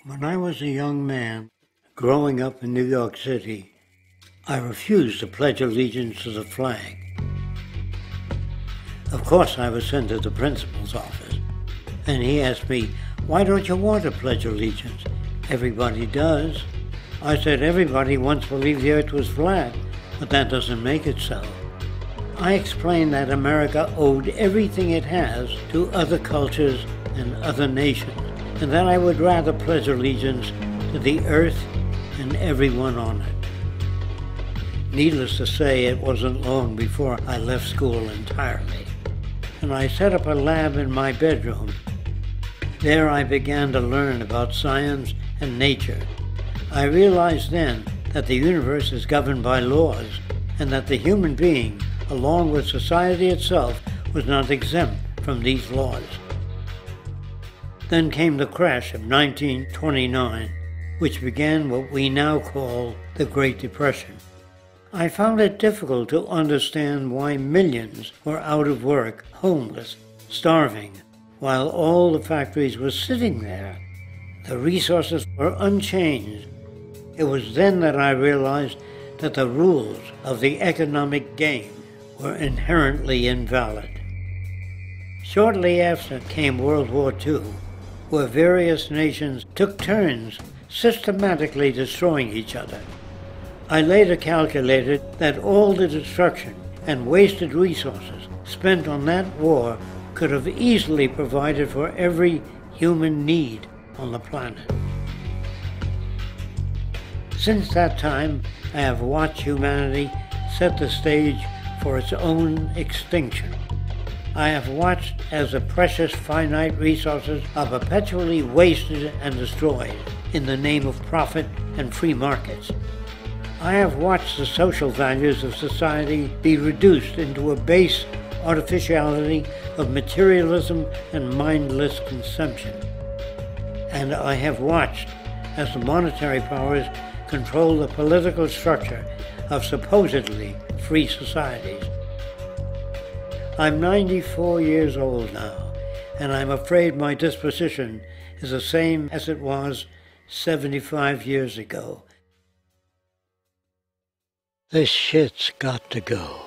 When I was a young man growing up in New York City, I refused to pledge allegiance to the flag. Of course, I was sent to the principal's office, and he asked me, "Why don't you want to pledge allegiance? Everybody does." I said, "Everybody once believed the earth was flat, but that doesn't make it so." I explained that America owed everything it has to other cultures and other nations, and that I would rather pledge allegiance to the earth and everyone on it. Needless to say, it wasn't long before I left school entirely, and I set up a lab in my bedroom. There I began to learn about science and nature. I realized then that the universe is governed by laws, and that the human being, along with society itself, was not exempt from these laws. Then came the crash of 1929, which began what we now call the Great Depression. I found it difficult to understand why millions were out of work, homeless, starving, while all the factories were sitting there. The resources were unchanged. It was then that I realized that the rules of the economic game were inherently invalid. Shortly after came World War II, where various nations took turns systematically destroying each other. I later calculated that all the destruction and wasted resources spent on that war could have easily provided for every human need on the planet. Since that time, I have watched humanity set the stage for its own extinction. I have watched as the precious finite resources are perpetually wasted and destroyed in the name of profit and free markets. I have watched the social values of society be reduced into a base artificiality of materialism and mindless consumption. And I have watched as the monetary powers control the political structure of supposedly free societies. I'm 94 years old now, and I'm afraid my disposition is the same as it was 75 years ago. This shit's got to go.